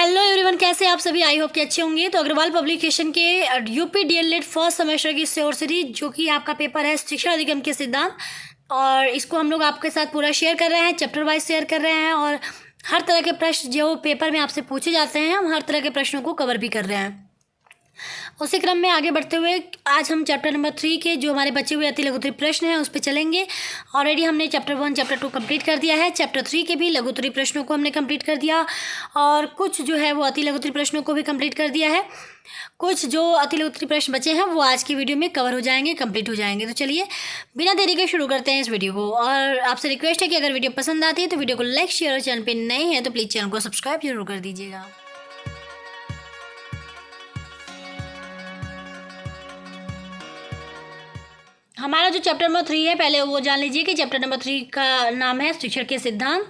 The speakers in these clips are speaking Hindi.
हेलो एवरीवन, कैसे आप सभी? आई होप कि अच्छे होंगे। तो अग्रवाल पब्लिकेशन के यूपी डीएलएड फर्स्ट सेमेस्टर की शॉर्ट सीरीज, जो कि आपका पेपर है शिक्षा अधिगम के सिद्धांत, और इसको हम लोग आपके साथ पूरा शेयर कर रहे हैं, चैप्टर वाइज शेयर कर रहे हैं। और हर तरह के प्रश्न जो पेपर में आपसे पूछे जाते हैं, हम हर तरह के प्रश्नों को कवर भी कर रहे हैं। उसी क्रम में आगे बढ़ते हुए आज हम चैप्टर नंबर 3 के जो हमारे बचे हुए अति लघुत्तरी प्रश्न हैं उस पर चलेंगे। ऑलरेडी हमने चैप्टर 1 चैप्टर 2 कंप्लीट कर दिया है। चैप्टर 3 के भी लघुत्तरी प्रश्नों को हमने कंप्लीट कर दिया, और कुछ जो है वो अति लघुत्तरी प्रश्नों को भी कंप्लीट कर दिया है। कुछ जो अति लघुत्तरी प्रश्न बचे हैं वो आज की वीडियो में कवर हो जाएंगे, कंप्लीट हो जाएंगे। तो चलिए बिना देरी के शुरू करते हैं इस वीडियो को। और आपसे रिक्वेस्ट है कि अगर वीडियो पसंद आती है तो वीडियो को लाइक, शेयर, और चैनल पर नए हैं तो प्लीज़ चैनल को सब्सक्राइब जरूर कर दीजिएगा। हमारा जो चैप्टर नंबर 3 है, पहले वो जान लीजिए कि चैप्टर नंबर 3 का नाम है शिक्षण के सिद्धांत।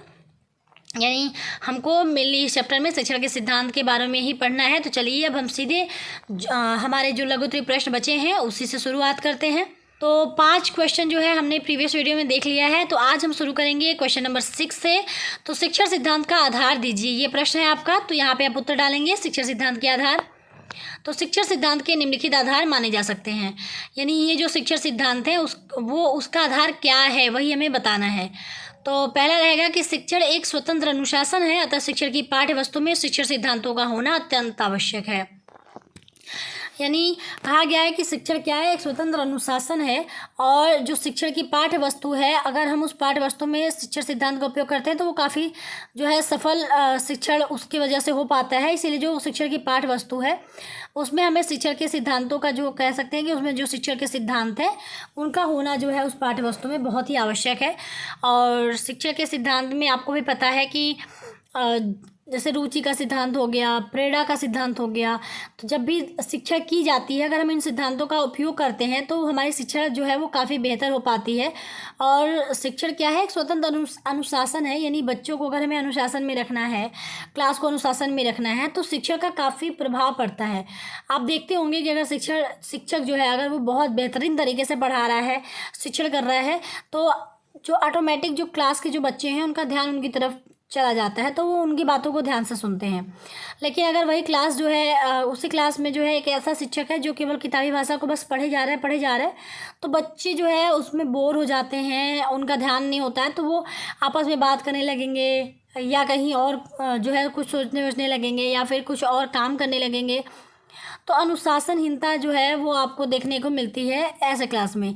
यानी हमको मेनली इस चैप्टर में शिक्षण के सिद्धांत के बारे में ही पढ़ना है। तो चलिए अब हम सीधे हमारे जो लघुत्तरी प्रश्न बचे हैं उसी से शुरुआत करते हैं। तो 5 क्वेश्चन जो है हमने प्रीवियस वीडियो में देख लिया है। तो आज हम शुरू करेंगे क्वेश्चन नंबर 6 से। तो शिक्षण सिद्धांत का आधार दीजिए, ये प्रश्न है आपका। तो यहाँ पे आप उत्तर डालेंगे शिक्षण सिद्धांत के आधार। तो शिक्षण सिद्धांत के निम्नलिखित आधार माने जा सकते हैं। यानी ये जो शिक्षण सिद्धांत है उसका आधार क्या है, वही हमें बताना है। तो पहला रहेगा कि शिक्षण एक स्वतंत्र अनुशासन है, अतः शिक्षण की पाठ्य वस्तु में शिक्षण सिद्धांतों का होना अत्यंत आवश्यक है। यानी कहा गया है कि शिक्षण क्या है, एक स्वतंत्र अनुशासन है, और जो शिक्षण की पाठ्य वस्तु है, अगर हम उस पाठ्य वस्तु में शिक्षण सिद्धांत का उपयोग करते हैं तो वो काफ़ी जो है सफल शिक्षण उसकी वजह से हो पाता है। इसीलिए जो शिक्षण की पाठ्य वस्तु है उसमें हमें शिक्षण के सिद्धांतों का जो कह सकते हैं कि उसमें जो शिक्षण के सिद्धांत है उनका होना जो है उस पाठ्य वस्तु में बहुत ही आवश्यक है। और शिक्षण के सिद्धांत में आपको भी पता है कि जैसे रुचि का सिद्धांत हो गया, प्रेरणा का सिद्धांत हो गया। तो जब भी शिक्षा की जाती है, अगर हम इन सिद्धांतों का उपयोग करते हैं तो हमारी शिक्षा जो है वो काफ़ी बेहतर हो पाती है। और शिक्षण क्या है, एक स्वतंत्र अनुशासन है। यानी बच्चों को अगर हमें अनुशासन में रखना है, क्लास को अनुशासन में रखना है, तो शिक्षण का काफ़ी प्रभाव पड़ता है। आप देखते होंगे कि अगर शिक्षक जो है अगर वो बहुत बेहतरीन तरीके से पढ़ा रहा है, शिक्षण कर रहा है, तो जो ऑटोमेटिक जो क्लास के जो बच्चे हैं उनका ध्यान उनकी तरफ चला जाता है, तो वो उनकी बातों को ध्यान से सुनते हैं। लेकिन अगर वही क्लास जो है उसी क्लास में जो है एक ऐसा शिक्षक है जो केवल किताबी भाषा को बस पढ़े जा रहे हैं, तो बच्चे जो है उसमें बोर हो जाते हैं, उनका ध्यान नहीं होता है, तो वो आपस में बात करने लगेंगे या कहीं और जो है कुछ सोचने लगेंगे या फिर कुछ और काम करने लगेंगे। तो अनुशासनहीनता जो है वो आपको देखने को मिलती है ऐसे क्लास में।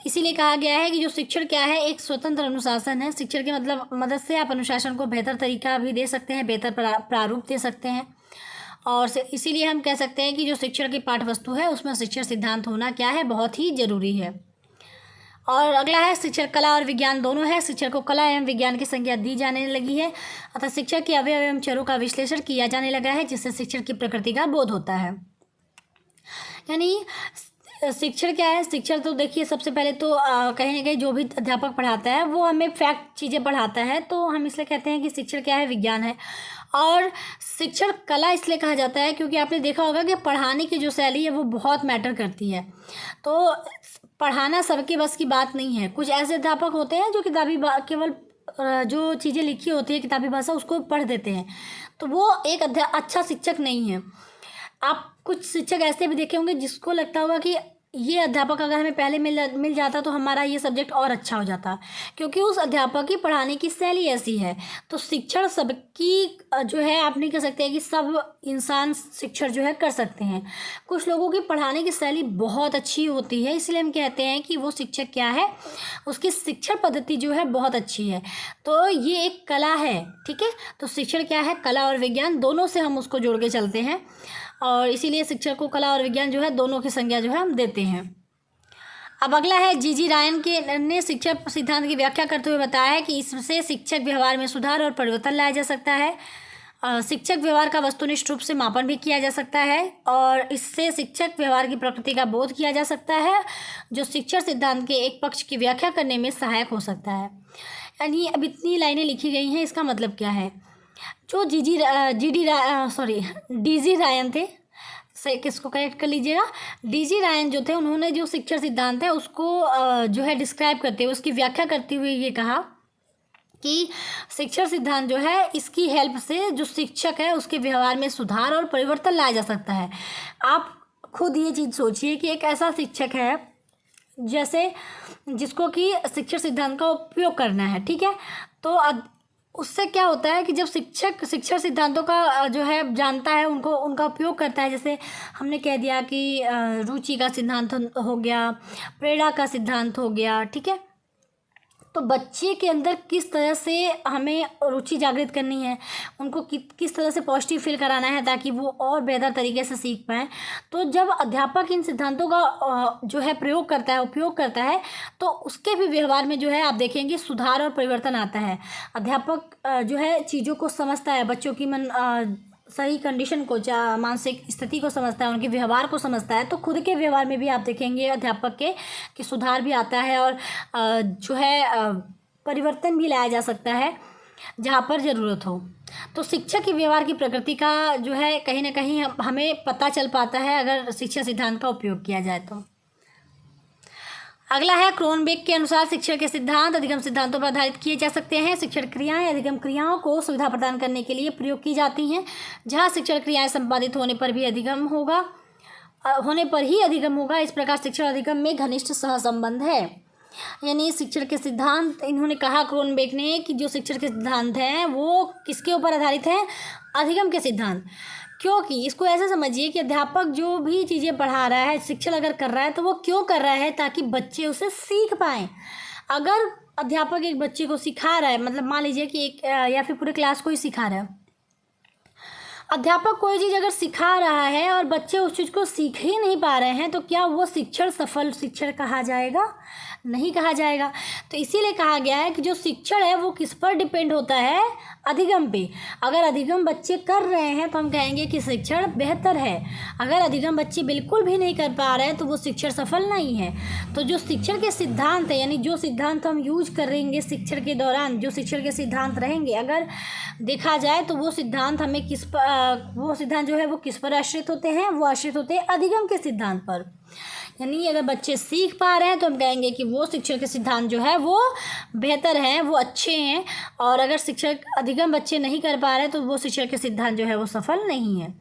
इसीलिए कहा गया है कि जो शिक्षण क्या है, एक स्वतंत्र अनुशासन है। शिक्षण के मदद से आप अनुशासन को बेहतर तरीका भी दे सकते हैं, बेहतर प्रारूप दे सकते हैं। और इसीलिए हम कह सकते हैं कि जो शिक्षण की पाठ्य वस्तु है उसमें शिक्षण सिद्धांत होना क्या है, बहुत ही ज़रूरी है। और अगला है शिक्षण कला और विज्ञान दोनों है। शिक्षण को कला एवं विज्ञान की संज्ञा दी जाने लगी है, अतः शिक्षण के अवयव एवं चरों का विश्लेषण किया जाने लगा है, जिससे शिक्षण की प्रकृति का बोध होता है। यानी शिक्षण क्या है, शिक्षण तो देखिए सबसे पहले तो कहीं ना कहीं जो भी अध्यापक पढ़ाता है वो हमें फैक्ट चीज़ें पढ़ाता है, तो हम इसलिए कहते हैं कि शिक्षण क्या है, विज्ञान है। और शिक्षण कला इसलिए कहा जाता है क्योंकि आपने देखा होगा कि पढ़ाने की जो शैली है वो बहुत मैटर करती है। तो पढ़ाना सबके बस की बात नहीं है। कुछ ऐसे अध्यापक होते हैं जो केवल जो चीज़ें लिखी होती है किताबी भाषा उसको पढ़ देते हैं, तो वो एक अच्छा शिक्षक नहीं है। आप कुछ शिक्षक ऐसे भी देखे होंगे जिसको लगता होगा कि ये अध्यापक अगर हमें पहले मिल जाता तो हमारा ये सब्जेक्ट और अच्छा हो जाता, क्योंकि उस अध्यापक की पढ़ाने की शैली ऐसी है। तो शिक्षण सबकी जो है आप नहीं कह सकते कि सब इंसान शिक्षण जो है कर सकते हैं। कुछ लोगों की पढ़ाने की शैली बहुत अच्छी होती है, इसलिए हम कहते हैं कि वो शिक्षक क्या है, उसकी शिक्षण पद्धति जो है बहुत अच्छी है। तो ये एक कला है, ठीक है। तो शिक्षण क्या है, कला और विज्ञान दोनों से हम उसको जोड़ के चलते हैं, और इसीलिए शिक्षक को कला और विज्ञान जो है दोनों की संज्ञा जो है हम देते हैं। अब अगला है जी रायन ने शिक्षण सिद्धांत की व्याख्या करते हुए बताया है कि इससे शिक्षक व्यवहार में सुधार और परिवर्तन लाया जा सकता है। शिक्षक व्यवहार का वस्तुनिष्ठ रूप से मापन भी किया जा सकता है, और इससे शिक्षक व्यवहार की प्रकृति का बोध किया जा सकता है, जो शिक्षण सिद्धांत के एक पक्ष की व्याख्या करने में सहायक हो सकता है। यानी अब इतनी लाइनें लिखी गई हैं, इसका मतलब क्या है, जो डीजी रायन थे, से किसको करेक्ट कर लीजिएगा, डीजी रायन जो थे, उन्होंने जो शिक्षण सिद्धांत है उसको जो है डिस्क्राइब करते हुए, उसकी व्याख्या करते हुए ये कहा कि शिक्षण सिद्धांत जो है इसकी हेल्प से जो शिक्षक है उसके व्यवहार में सुधार और परिवर्तन लाया जा सकता है। आप खुद ये चीज़ सोचिए कि एक ऐसा शिक्षक है जैसे जिसको कि शिक्षण सिद्धांत का उपयोग करना है, ठीक है। तो उससे क्या होता है कि जब शिक्षक शिक्षण सिद्धांतों का जो है जानता है, उनको उनका उपयोग करता है, जैसे हमने कह दिया कि रुचि का सिद्धांत हो गया, प्रेरणा का सिद्धांत हो गया, ठीक है। तो बच्चे के अंदर किस तरह से हमें रुचि जागृत करनी है, उनको किस तरह से पॉजिटिव फील कराना है ताकि वो और बेहतर तरीके से सीख पाएँ। तो जब अध्यापक इन सिद्धांतों का जो है प्रयोग करता है, उपयोग करता है, तो उसके भी व्यवहार में जो है आप देखेंगे सुधार और परिवर्तन आता है। अध्यापक जो है चीज़ों को समझता है, बच्चों की सही कंडीशन को, मानसिक स्थिति को समझता है, उनके व्यवहार को समझता है। तो खुद के व्यवहार में भी आप देखेंगे अध्यापक के कि सुधार भी आता है और जो है परिवर्तन भी लाया जा सकता है जहाँ पर ज़रूरत हो। तो शिक्षक के व्यवहार की प्रकृति का जो है कहीं ना कहीं हमें पता चल पाता है अगर शिक्षण सिद्धांत का उपयोग किया जाए तो। अगला है क्रोनबेक के अनुसार शिक्षण के सिद्धांत अधिगम सिद्धांतों पर आधारित किए जा सकते हैं। शिक्षण क्रियाएं अधिगम क्रियाओं को सुविधा प्रदान करने के लिए प्रयोग की जाती हैं। जहां शिक्षण क्रियाएं संपादित होने पर ही अधिगम होगा। इस प्रकार शिक्षण अधिगम में घनिष्ठ सहसंबंध है। यानी शिक्षण के सिद्धांत, इन्होंने कहा क्रोनबेक ने कि जो शिक्षण के सिद्धांत हैं वो किसके ऊपर आधारित हैं, अधिगम के सिद्धांत। क्योंकि इसको ऐसे समझिए कि अध्यापक जो भी चीज़ें पढ़ा रहा है, शिक्षण अगर कर रहा है तो वो क्यों कर रहा है, ताकि बच्चे उसे सीख पाएँ। अगर अध्यापक एक बच्चे को सिखा रहा है, मतलब मान लीजिए कि एक या फिर पूरे क्लास को ही सिखा रहा है, अध्यापक कोई चीज़ अगर सिखा रहा है और बच्चे उस चीज़ को सीख ही नहीं पा रहे हैं तो क्या वो शिक्षण सफल शिक्षण कहा जाएगा? नहीं कहा जाएगा। तो इसीलिए कहा गया है कि जो शिक्षण है वो किस पर डिपेंड होता है, अधिगम पे। अगर अधिगम बच्चे कर रहे हैं तो हम कहेंगे कि शिक्षण बेहतर है। अगर अधिगम बच्चे बिल्कुल भी नहीं कर पा रहे हैं तो वो शिक्षण सफल नहीं है। तो जो शिक्षण के सिद्धांत है, यानी जो सिद्धांत हम यूज करेंगे शिक्षण के दौरान, जो शिक्षण के सिद्धांत रहेंगे, अगर देखा जाए तो वो सिद्धांत हमें वो सिद्धांत जो है वो किस पर आश्रित होते हैं, वो आश्रित होते हैं अधिगम के सिद्धांत पर। यानी अगर बच्चे सीख पा रहे हैं तो हम कहेंगे कि वो शिक्षण के सिद्धांत जो है वो बेहतर हैं, वो अच्छे हैं। और अगर शिक्षक अधिगम बच्चे नहीं कर पा रहे हैं तो वो शिक्षण के सिद्धांत जो है वो सफल नहीं है।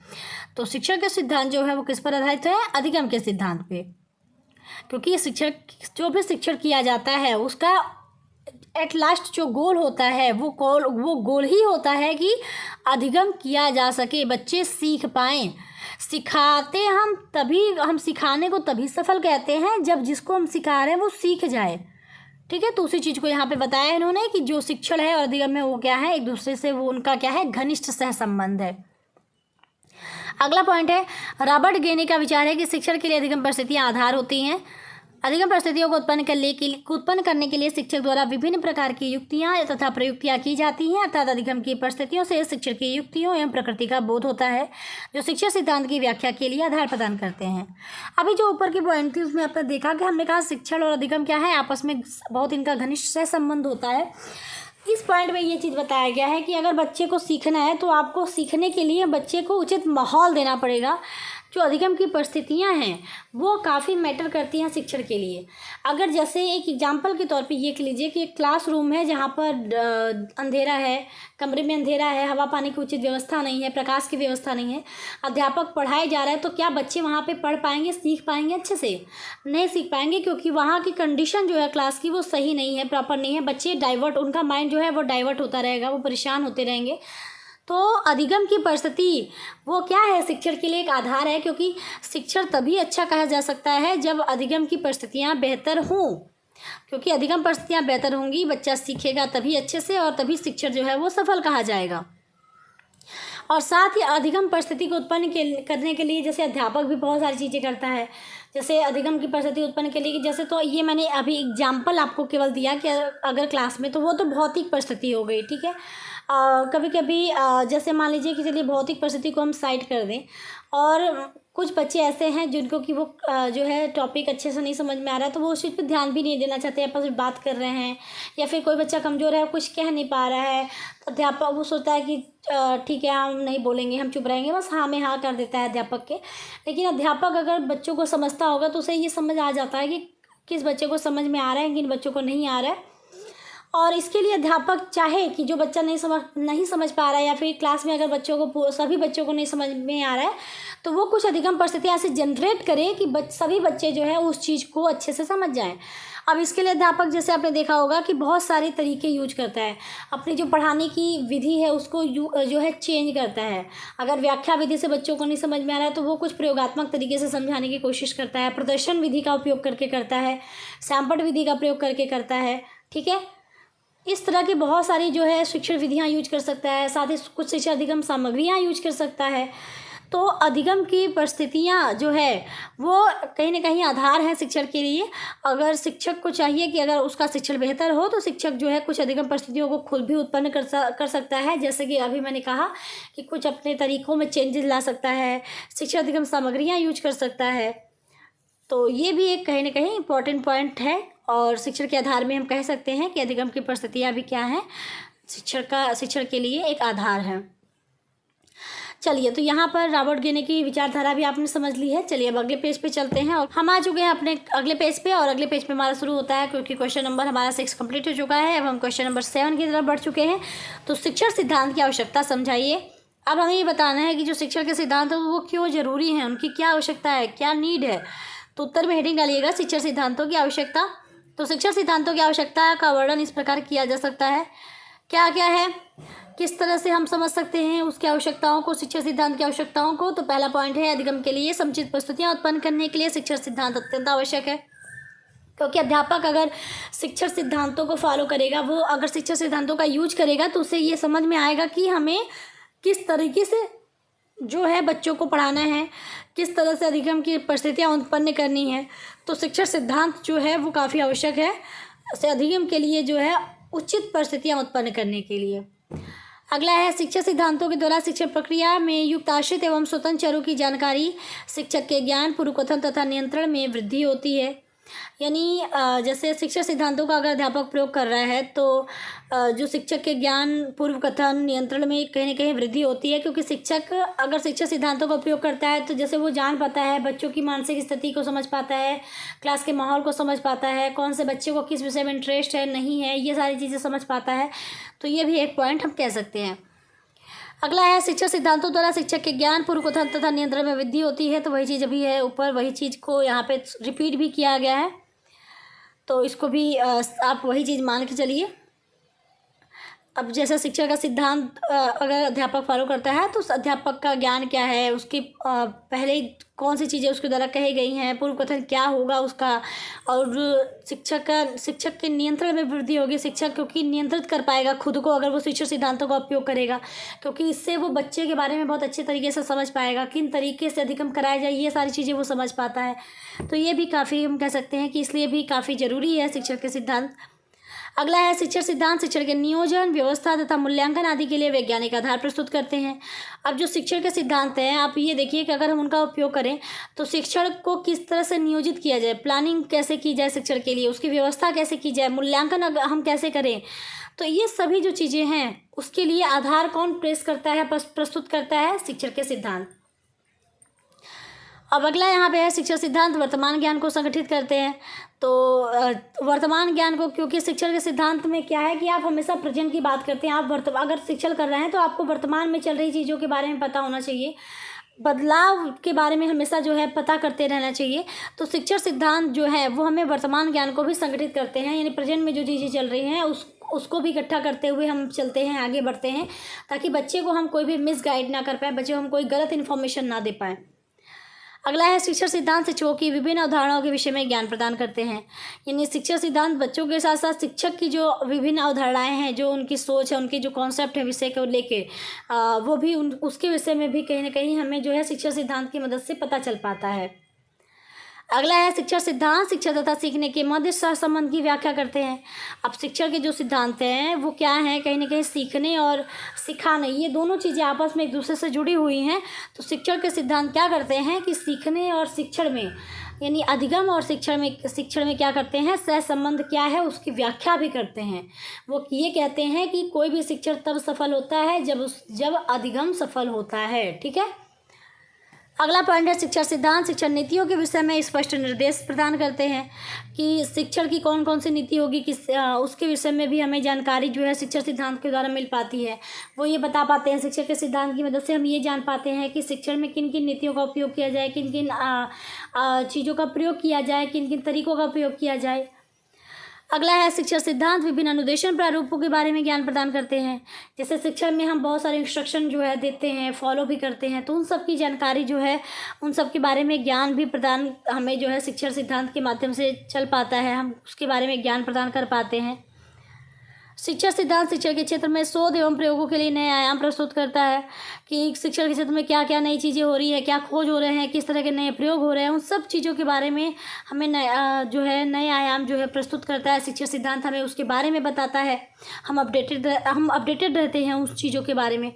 तो शिक्षण के सिद्धांत जो है वो किस पर आधारित है, अधिगम के सिद्धांत पे। क्योंकि शिक्षक जो भी शिक्षण किया जाता है उसका एट लास्ट जो गोल होता है वो गोल ही होता है कि अधिगम किया जा सके, बच्चे सीख पाएँ। हम सिखाने को तभी सफल कहते हैं जब जिसको हम सिखा रहे हैं वो सीख जाए, ठीक है। तो उसी चीज़ को यहाँ पे बताया इन्होंने कि जो शिक्षण है और अधिगम में वो क्या है, एक दूसरे से वो उनका क्या है, घनिष्ठ सहसंबंध है। अगला पॉइंट है, रॉबर्ट गेनी का विचार है कि शिक्षण के लिए अधिगम परिस्थितियाँ आधार होती हैं। अधिगम परिस्थितियों को उत्पन्न करने के लिए शिक्षक द्वारा विभिन्न प्रकार की युक्तियाँ तथा प्रयुक्तियाँ की जाती हैं। अर्थात अधिगम की परिस्थितियों से शिक्षक की युक्तियों एवं प्रकृति का बोध होता है जो शिक्षण सिद्धांत की व्याख्या के लिए आधार प्रदान करते हैं। अभी जो ऊपर की पॉइंट थी उसमें आपने देखा कि हमने कहा शिक्षण और अधिगम क्या है, आपस में बहुत इनका घनिष्ठ सहसंबंध होता है। इस पॉइंट में ये चीज़ बताया गया है कि अगर बच्चे को सीखना है तो आपको सीखने के लिए बच्चे को उचित माहौल देना पड़ेगा। जो अधिगम की परिस्थितियाँ हैं वो काफ़ी मैटर करती हैं शिक्षण के लिए। अगर जैसे एक एग्जांपल के तौर पे ये लीजिए कि एक क्लासरूम है जहाँ पर अंधेरा है, कमरे में अंधेरा है, हवा पानी की उचित व्यवस्था नहीं है, प्रकाश की व्यवस्था नहीं है, अध्यापक पढ़ाए जा रहा है, तो क्या बच्चे वहाँ पे पढ़ पाएंगे, सीख पाएंगे? अच्छे से नहीं सीख पाएंगे, क्योंकि वहाँ की कंडीशन जो है क्लास की वो सही नहीं है, प्रॉपर नहीं है। बच्चे डाइवर्ट, उनका माइंड जो है वो डाइवर्ट होता रहेगा, वो परेशान होते रहेंगे। तो अधिगम की परिस्थिति वो क्या है, शिक्षण के लिए एक आधार है, क्योंकि शिक्षण तभी अच्छा कहा जा सकता है जब अधिगम की परिस्थितियाँ बेहतर हों। क्योंकि अधिगम परिस्थितियाँ बेहतर होंगी, बच्चा सीखेगा तभी अच्छे से, और तभी शिक्षण जो है वो सफल कहा जाएगा। और साथ ही अधिगम परिस्थिति को उत्पन्न करने के लिए जैसे अध्यापक भी बहुत सारी चीज़ें करता है। जैसे अधिगम की परिस्थिति उत्पन्न के लिए, जैसे तो ये मैंने अभी एग्जाम्पल आपको केवल दिया कि अगर क्लास में, तो वो तो भौतिक परिस्थिति हो गई, ठीक है। कभी कभी जैसे मान लीजिए कि चलिए भौतिक परिस्थिति को हम साइड कर दें, और कुछ बच्चे ऐसे हैं जिनको कि वो जो है टॉपिक अच्छे से नहीं समझ में आ रहा है, तो वो उस चीज़ पर ध्यान भी नहीं देना चाहते, आपस में बात कर रहे हैं, या फिर कोई बच्चा कमज़ोर है, कुछ कह नहीं पा रहा है, तो अध्यापक वो सोचता है कि ठीक है हम नहीं बोलेंगे, हम चुप रहेंगे, बस हाँ में हाँ कर देता है अध्यापक के। लेकिन अध्यापक अगर बच्चों को समझता होगा तो उसे ये समझ आ जाता है कि किस बच्चे को समझ में आ रहा है, किन बच्चों को नहीं आ रहा है। और इसके लिए अध्यापक चाहे कि जो बच्चा नहीं समझ पा रहा है, या फिर क्लास में अगर सभी बच्चों को नहीं समझ में आ रहा है, तो वो कुछ अधिगम परिस्थितियाँ ऐसे जनरेट करे कि सभी बच्चे जो है उस चीज़ को अच्छे से समझ जाएं। अब इसके लिए अध्यापक, जैसे आपने देखा होगा कि बहुत सारे तरीके यूज करता है, अपनी जो पढ़ाने की विधि है उसको जो है चेंज करता है। अगर व्याख्या विधि से बच्चों को नहीं समझ में आ रहा है तो वो कुछ प्रयोगात्मक तरीके से समझाने की कोशिश करता है, प्रदर्शन विधि का उपयोग करके करता है, सैंपल विधि का प्रयोग करके करता है। ठीक है, इस तरह की बहुत सारी जो है शिक्षण विधियाँ यूज कर सकता है। साथ ही कुछ शिक्षा अधिगम सामग्रियाँ यूज कर सकता है। तो अधिगम की परिस्थितियाँ जो है वो कहीं ना कहीं आधार है शिक्षण के लिए। अगर शिक्षक को चाहिए कि अगर उसका शिक्षण बेहतर हो तो शिक्षक जो है कुछ अधिगम परिस्थितियों को खुद भी उत्पन्न कर सकता है। जैसे कि अभी मैंने कहा कि कुछ अपने तरीक़ों में चेंजेस ला सकता है, शिक्षा अधिगम सामग्रियाँ यूज कर सकता है। तो ये भी एक कहीं ना कहीं इम्पॉर्टेंट पॉइंट है, और शिक्षण के आधार में हम कह सकते हैं कि अधिगम की परिस्थितियाँ भी क्या हैं, शिक्षण के लिए एक आधार है। चलिए, तो यहाँ पर रॉबर्ट गेने की विचारधारा भी आपने समझ ली है। चलिए अब अगले पेज पे चलते हैं, और हम आ चुके हैं अपने अगले पेज पे, और अगले पेज पे हमारा शुरू होता है क्योंकि क्वेश्चन नंबर हमारा 6 कंप्लीट हो चुका है। अब हम क्वेश्चन नंबर 7 की तरफ बढ़ चुके हैं। तो शिक्षण सिद्धांत की आवश्यकता समझाइए। अब हमें ये बताना है कि जो शिक्षण के सिद्धांत है वो क्यों जरूरी है, उनकी क्या आवश्यकता है, क्या नीड है। तो उत्तर में हेडिंग डालिएगा शिक्षण सिद्धांतों की आवश्यकता। तो शिक्षण सिद्धांतों की आवश्यकता का वर्णन इस प्रकार किया जा सकता है। क्या क्या है, किस तरह से हम समझ सकते हैं उसकी आवश्यकताओं को, शिक्षण सिद्धांत की आवश्यकताओं को। तो पहला पॉइंट है, अधिगम के लिए समुचित परिस्थितियाँ उत्पन्न करने के लिए शिक्षण सिद्धांत अत्यंत आवश्यक है। क्योंकि अध्यापक अगर शिक्षण सिद्धांतों को फॉलो करेगा, वो अगर शिक्षण सिद्धांतों का यूज करेगा, तो उसे ये समझ में आएगा कि हमें किस तरीके से जो है बच्चों को पढ़ाना है, किस तरह से अधिगम की परिस्थितियाँ उत्पन्न करनी है। तो शिक्षण सिद्धांत जो है वो काफ़ी आवश्यक है अधिगम के लिए, जो है उचित परिस्थितियाँ उत्पन्न करने के लिए। अगला है, शिक्षण सिद्धांतों के द्वारा शिक्षण प्रक्रिया में युक्त आश्रित एवं स्वतंत्र चरों की जानकारी, शिक्षक के ज्ञान, पूर्वकथन तथा नियंत्रण में वृद्धि होती है। यानी जैसे शिक्षण सिद्धांतों का अगर अध्यापक प्रयोग कर रहा है तो जो शिक्षक के ज्ञान, पूर्व कथन, नियंत्रण में कहीं ना कहीं वृद्धि होती है। क्योंकि शिक्षक अगर शिक्षण सिद्धांतों का उपयोग करता है तो जैसे वो जान पाता है, बच्चों की मानसिक स्थिति को समझ पाता है, क्लास के माहौल को समझ पाता है, कौन से बच्चे को किस विषय में इंटरेस्ट है, नहीं है, ये सारी चीज़ें समझ पाता है। तो ये भी एक पॉइंट हम कह सकते हैं। अगला है, शिक्षण सिद्धांतों द्वारा शिक्षक के ज्ञान, पूर्व कथन तथा नियंत्रण में वृद्धि होती है। तो वही चीज़ अभी है ऊपर, वही चीज़ को यहाँ पे रिपीट भी किया गया है, तो इसको भी आप वही चीज़ मान के चलिए। अब जैसा शिक्षा का सिद्धांत अगर अध्यापक फॉलो करता है तो उस अध्यापक का ज्ञान क्या है, उसकी पहले कौन सी चीज़ें उसके द्वारा कही गई हैं, पूर्व कथन क्या होगा उसका, और शिक्षक के नियंत्रण में वृद्धि होगी। शिक्षक क्योंकि नियंत्रित कर पाएगा खुद को अगर वो शिक्षण सिद्धांतों का उपयोग करेगा, क्योंकि इससे वो बच्चे के बारे में बहुत अच्छे तरीके से समझ पाएगा, किन तरीके से अधिगम कराया जाए, ये सारी चीज़ें वो समझ पाता है। तो ये भी काफ़ी हम कह सकते हैं कि इसलिए भी काफ़ी ज़रूरी है शिक्षण के सिद्धांत। अगला है, शिक्षण सिद्धांत शिक्षण के नियोजन, व्यवस्था तथा मूल्यांकन आदि के लिए वैज्ञानिक आधार प्रस्तुत करते हैं। अब जो शिक्षण के सिद्धांत हैं, आप ये देखिए कि अगर हम उनका उपयोग करें तो शिक्षण को किस तरह से नियोजित किया जाए, प्लानिंग कैसे की जाए शिक्षण के लिए, उसकी व्यवस्था कैसे की जाए, मूल्यांकन हम कैसे करें। तो ये सभी जो चीज़ें हैं उसके लिए आधार कौन प्रस्तुत करता है, शिक्षण के सिद्धांत। अब अगला यहाँ पे है, शिक्षण सिद्धांत वर्तमान ज्ञान को संगठित करते हैं। तो वर्तमान ज्ञान को, क्योंकि शिक्षण के सिद्धांत में क्या है कि आप हमेशा प्रेजेंट की बात करते हैं। आप अगर शिक्षण कर रहे हैं तो आपको वर्तमान में चल रही चीज़ों के बारे में पता होना चाहिए, बदलाव के बारे में हमेशा जो है पता करते रहना चाहिए। तो शिक्षण सिद्धांत जो है वो हमें वर्तमान ज्ञान को भी संगठित करते हैं, यानी प्रेजेंट में जो चीज़ें चल रही हैं उसको भी इकट्ठा करते हुए हम चलते हैं, आगे बढ़ते हैं, ताकि बच्चे को हम कोई भी मिसगाइड ना कर पाए, बच्चे को हम कोई गलत इन्फॉर्मेशन ना दे पाएँ। अगला है, शिक्षण सिद्धांत शिक्षकों की विभिन्न अवधारणाओं के विषय में ज्ञान प्रदान करते हैं। यानी शिक्षण सिद्धांत बच्चों के साथ साथ शिक्षक की जो विभिन्न अवधारणाएं हैं, जो उनकी सोच है, उनके जो कॉन्सेप्ट है विषय को लेके, वो भी उसके विषय में भी कहीं ना कहीं हमें जो है शिक्षण सिद्धांत की मदद से पता चल पाता है। अगला है, शिक्षण सिद्धांत शिक्षा तथा सीखने के मध्य सहसंबंध की व्याख्या करते हैं। अब शिक्षण के जो सिद्धांत हैं वो क्या हैं, कहीं ना कहीं सीखने और सिखाने, ये दोनों चीज़ें आपस में एक दूसरे से जुड़ी हुई हैं। तो शिक्षण के सिद्धांत क्या करते हैं कि सीखने और शिक्षण में, यानी अधिगम और शिक्षण में क्या करते हैं, सहसंबंध क्या है उसकी व्याख्या भी करते हैं। वो ये कहते हैं कि कोई भी शिक्षण तब सफल होता है जब अधिगम सफल होता है। ठीक है। अगला पॉइंट है शिक्षण सिद्धांत। शिक्षण नीतियों के विषय में स्पष्ट निर्देश प्रदान करते हैं कि शिक्षण की कौन कौन सी नीति होगी, उसके विषय में भी हमें जानकारी जो है शिक्षण सिद्धांत के द्वारा मिल पाती है। वो ये बता पाते हैं, शिक्षण के सिद्धांत की मदद से हम ये जान पाते हैं कि शिक्षण में किन किन नीतियों का उपयोग किया जाए, किन किन चीज़ों का प्रयोग किया जाए, किन किन तरीकों का उपयोग किया जाए। अगला है शिक्षण सिद्धांत विभिन्न अनुदेशन प्रारूपों के बारे में ज्ञान प्रदान करते हैं। जैसे शिक्षण में हम बहुत सारे इंस्ट्रक्शन जो है देते हैं, फॉलो भी करते हैं, तो उन सब की जानकारी जो है, उन सब के बारे में ज्ञान भी प्रदान हमें जो है शिक्षण सिद्धांत के माध्यम से चल पाता है, हम उसके बारे में ज्ञान प्रदान कर पाते हैं। शिक्षण सिद्धांत शिक्षण के क्षेत्र में शोध एवं प्रयोगों के लिए नए आयाम प्रस्तुत करता है कि शिक्षण के क्षेत्र में क्या क्या नई चीज़ें हो रही है, क्या खोज हो रहे हैं, किस तरह के नए प्रयोग हो रहे हैं, उन सब चीज़ों के बारे में हमें नए आयाम जो है प्रस्तुत करता है। शिक्षण सिद्धांत हमें उसके बारे में बताता है, हम अपडेटेड रहते हैं उस चीज़ों के बारे में।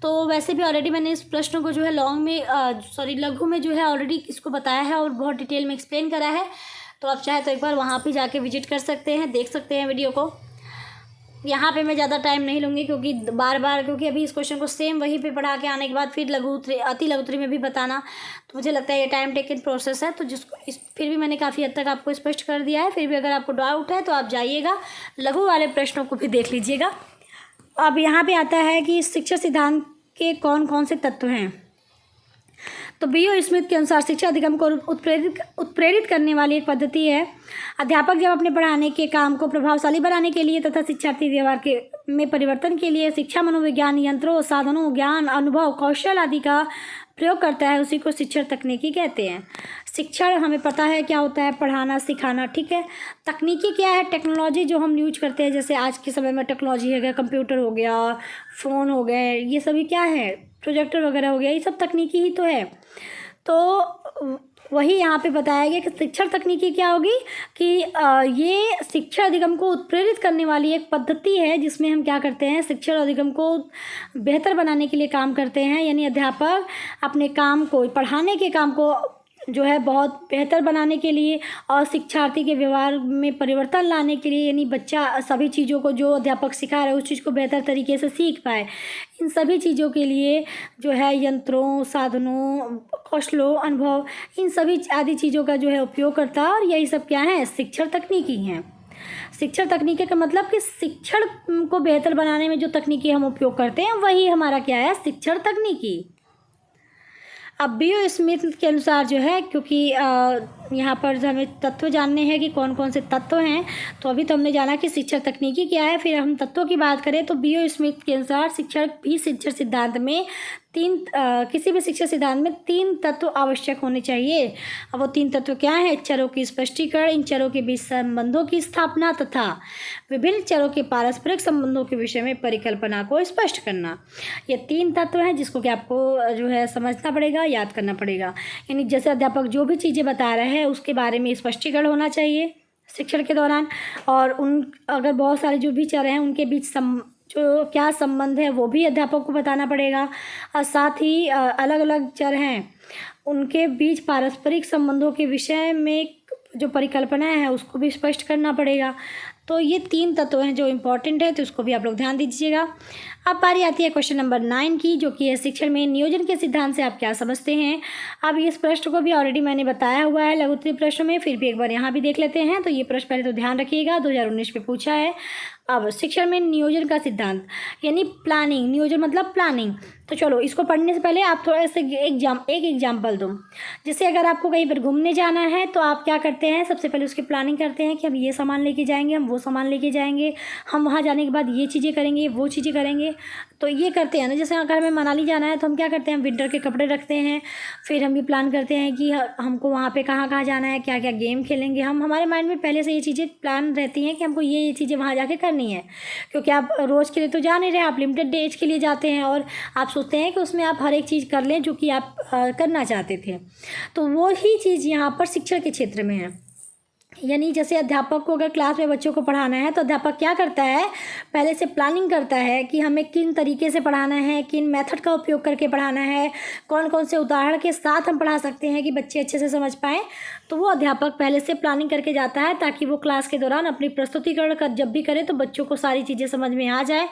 तो वैसे भी ऑलरेडी मैंने इस प्रश्न को जो है लघु में जो है ऑलरेडी इसको बताया है और बहुत डिटेल में एक्सप्लेन करा है। तो आप चाहे तो एक बार वहाँ पर जाके विजिट कर सकते हैं, देख सकते हैं वीडियो को। यहाँ पे मैं ज़्यादा टाइम नहीं लूँगी क्योंकि अभी इस क्वेश्चन को सेम वहीं पे पढ़ा के आने के बाद फिर अति लघुत्तरी में भी बताना, तो मुझे लगता है ये टाइम टेकन प्रोसेस है। तो फिर भी मैंने काफ़ी हद तक आपको स्पष्ट कर दिया है। फिर भी अगर आपको डाउट है तो आप जाइएगा, लघु वाले प्रश्नों को भी देख लीजिएगा। अब यहाँ पे आता है कि शिक्षण सिद्धांत के कौन कौन से तत्व हैं। तो बीओ स्मिथ के अनुसार शिक्षा अधिगम को उत्प्रेरित करने वाली एक पद्धति है। अध्यापक जब अपने पढ़ाने के काम को प्रभावशाली बनाने के लिए तथा शिक्षार्थी व्यवहार में परिवर्तन के लिए शिक्षा मनोविज्ञान यंत्रों, साधनों, ज्ञान, अनुभव, कौशल आदि का प्रयोग करता है, उसी को शिक्षण तकनीकी कहते हैं। शिक्षण हमें पता है क्या होता है, पढ़ाना, सिखाना, ठीक है। तकनीकी क्या है, टेक्नोलॉजी जो हम यूज करते हैं, जैसे आज के समय में टेक्नोलॉजी है गया, कंप्यूटर हो गया, फ़ोन हो गए, ये सभी क्या है, प्रोजेक्टर वगैरह हो गया, ये सब तकनीकी ही तो है। तो वही यहाँ पे बताया गया कि शिक्षण तकनीकी क्या होगी कि ये शिक्षा अधिगम को उत्प्रेरित करने वाली एक पद्धति है, जिसमें हम क्या करते हैं, शिक्षण अधिगम को बेहतर बनाने के लिए काम करते हैं। यानी अध्यापक अपने काम को, पढ़ाने के काम को जो है बहुत बेहतर बनाने के लिए और शिक्षार्थी के व्यवहार में परिवर्तन लाने के लिए, यानी बच्चा सभी चीज़ों को जो अध्यापक सिखा रहा है उस चीज़ को बेहतर तरीके से सीख पाए, इन सभी चीज़ों के लिए जो है यंत्रों, साधनों, कौशलों, अनुभव, इन सभी आदि चीज़ों का जो है उपयोग करता है। और यही सब क्या है, शिक्षण तकनीकी हैं। शिक्षण तकनीकी का मतलब कि शिक्षण को बेहतर बनाने में जो तकनीकी हम उपयोग करते हैं वही हमारा क्या है, शिक्षण तकनीकी। अब बीओ स्मिथ के अनुसार जो है, क्योंकि यहाँ पर हमें तत्व जानने हैं कि कौन कौन से तत्व हैं, तो अभी तो हमने जाना कि शिक्षण तकनीकी क्या है, फिर हम तत्वों की बात करें तो बीओ स्मिथ के अनुसार शिक्षण सिद्धांत में किसी भी शिक्षण सिद्धांत में 3 तत्व आवश्यक होने चाहिए। अब वो 3 तत्व क्या हैं, चरों की स्पष्टीकरण, इन चरों के बीच संबंधों की स्थापना तथा विभिन्न चरों के पारस्परिक संबंधों के विषय में परिकल्पना को स्पष्ट करना। ये 3 तत्व हैं जिसको कि आपको जो है समझना पड़ेगा, याद करना पड़ेगा। यानी जैसे अध्यापक जो भी चीज़ें बता रहे हैं उसके बारे में स्पष्टीकरण होना चाहिए शिक्षण के दौरान, और अगर बहुत सारे जो भी चर हैं उनके बीच जो क्या संबंध है वो भी अध्यापक को बताना पड़ेगा। और साथ ही अलग अलग चर हैं उनके बीच पारस्परिक संबंधों के विषय में जो परिकल्पना है उसको भी स्पष्ट करना पड़ेगा। तो ये 3 तत्व हैं जो इम्पोर्टेंट है, तो इसको भी आप लोग ध्यान दीजिएगा। अब बारी आती है क्वेश्चन नंबर 9 की, जो कि है शिक्षण में नियोजन के सिद्धांत से आप क्या समझते हैं। अब इस प्रश्न को भी ऑलरेडी मैंने बताया हुआ है लघुत्तरी प्रश्न में, फिर भी एक बार यहाँ भी देख लेते हैं। तो ये प्रश्न पहले तो ध्यान रखिएगा, 2019 में पूछा है। अब शिक्षण में नियोजन का सिद्धांत यानी प्लानिंग, नियोजन मतलब प्लानिंग। तो चलो इसको पढ़ने से पहले आप थोड़ा सा एक एग्जाम्पल दो। जैसे अगर आपको कहीं पर घूमने जाना है तो आप क्या करते हैं, सबसे पहले उसकी प्लानिंग करते हैं कि हम ये सामान लेके जाएंगे, हम वो सामान लेके जाएंगे, हम वहाँ जाने के बाद ये चीज़ें करेंगे, वो चीज़ें करेंगे। तो ये करते हैं ना। जैसे अगर हमें मनाली जाना है तो हम क्या करते हैं, हम विंटर के कपड़े रखते हैं, फिर हम ये प्लान करते हैं कि हमको वहाँ पे कहाँ कहाँ जाना है, क्या क्या गेम खेलेंगे। हमारे माइंड में पहले से ये चीज़ें प्लान रहती हैं कि हमको ये चीज़ें वहाँ जाके करनी है, क्योंकि आप रोज़ के लिए तो जा नहीं रहे, आप लिमिटेड डेज के लिए जाते हैं और आप सोचते हैं कि उसमें आप हर एक चीज़ कर लें जो कि आप करना चाहते थे। तो वो ही चीज़ यहाँ पर शिक्षण के क्षेत्र में है। यानी जैसे अध्यापक को अगर क्लास में बच्चों को पढ़ाना है तो अध्यापक क्या करता है, पहले से प्लानिंग करता है कि हमें किन तरीके से पढ़ाना है, किन मेथड का उपयोग करके पढ़ाना है, कौन कौन से उदाहरण के साथ हम पढ़ा सकते हैं कि बच्चे अच्छे से समझ पाएँ। तो वो अध्यापक पहले से प्लानिंग करके जाता है ताकि वो क्लास के दौरान अपनी प्रस्तुतिकरण कर जब भी करे तो बच्चों को सारी चीज़ें समझ में आ जाए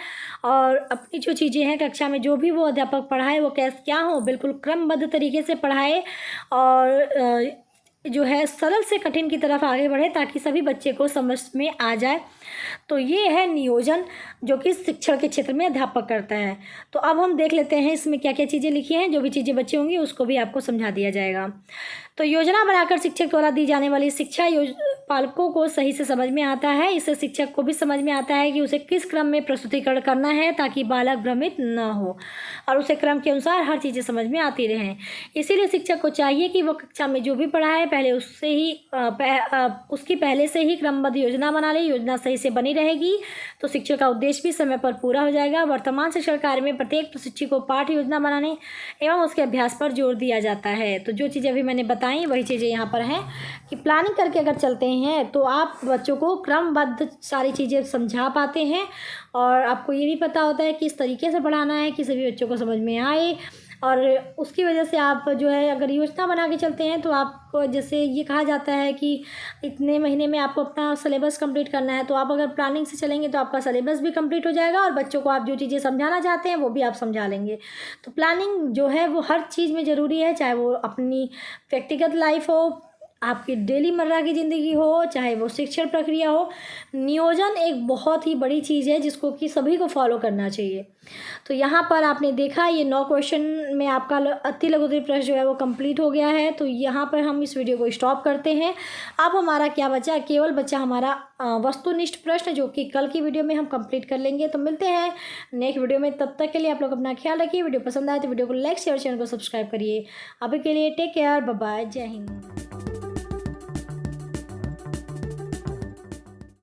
और अपनी जो चीज़ें हैं कक्षा में जो भी वो अध्यापक पढ़ाए वो क्या हो, बिल्कुल क्रमबद्ध तरीके से पढ़ाए और जो है सरल से कठिन की तरफ आगे बढ़े ताकि सभी बच्चे को समझ में आ जाए। तो ये है नियोजन जो कि शिक्षण के क्षेत्र में अध्यापक करता है। तो अब हम देख लेते हैं इसमें क्या क्या चीज़ें लिखी हैं, जो भी चीज़ें बची होंगी उसको भी आपको समझा दिया जाएगा। तो योजना बनाकर शिक्षक द्वारा दी जाने वाली शिक्षा पालकों को सही से समझ में आता है। इससे शिक्षक को भी समझ में आता है कि उसे किस क्रम में प्रस्तुतिकरण करना है ताकि बालक भ्रमित न हो और उसे क्रम के अनुसार हर चीज़ें समझ में आती रहें। इसीलिए शिक्षक को चाहिए कि वो कक्षा में जो भी पढ़ाए पहले उससे ही उसकी पहले से ही क्रमबद्ध योजना बना ले। योजना सही से बनी रहेगी तो शिक्षक का उद्देश्य भी समय पर पूरा हो जाएगा। वर्तमान शिक्षण कार्य में प्रत्येक प्रशिक्षक को पाठ योजना बनाने एवं उसके अभ्यास पर जोर दिया जाता है। तो जो चीज़ें अभी मैंने बताई वही चीज़ें यहाँ पर हैं कि प्लानिंग करके अगर चलते हैं तो आप बच्चों को क्रमबद्ध सारी चीज़ें समझा पाते हैं और आपको ये भी पता होता है कि इस तरीके से पढ़ाना है कि सभी बच्चों को समझ में आए। और उसकी वजह से आप जो है अगर योजना बना के चलते हैं तो आपको जैसे ये कहा जाता है कि इतने महीने में आपको अपना सिलेबस कंप्लीट करना है, तो आप अगर प्लानिंग से चलेंगे तो आपका सिलेबस भी कंप्लीट हो जाएगा और बच्चों को आप जो चीज़ें समझाना चाहते हैं वो भी आप समझा लेंगे। तो प्लानिंग जो है वो हर चीज़ में ज़रूरी है, चाहे वो अपनी व्यक्तिगत लाइफ हो, आपकी डेली मर्रा की ज़िंदगी हो, चाहे वो शिक्षण प्रक्रिया हो। नियोजन एक बहुत ही बड़ी चीज़ है जिसको कि सभी को फॉलो करना चाहिए। तो यहाँ पर आपने देखा ये 9 क्वेश्चन में आपका अति लघु उत्तरीय प्रश्न जो है वो कंप्लीट हो गया है। तो यहाँ पर हम इस वीडियो को स्टॉप करते हैं। अब हमारा क्या बचा, केवल बचा हमारा वस्तुनिष्ठ प्रश्न जो कि कल की वीडियो में हम कंप्लीट कर लेंगे। तो मिलते हैं नेक्स्ट वीडियो में, तब तक के लिए आप लोग अपना ख्याल रखिए। वीडियो पसंद आए तो वीडियो को लाइक शेयर, चैनल को सब्सक्राइब करिए। अभी के लिए टेक केयर, बाय बाय, जय हिंद।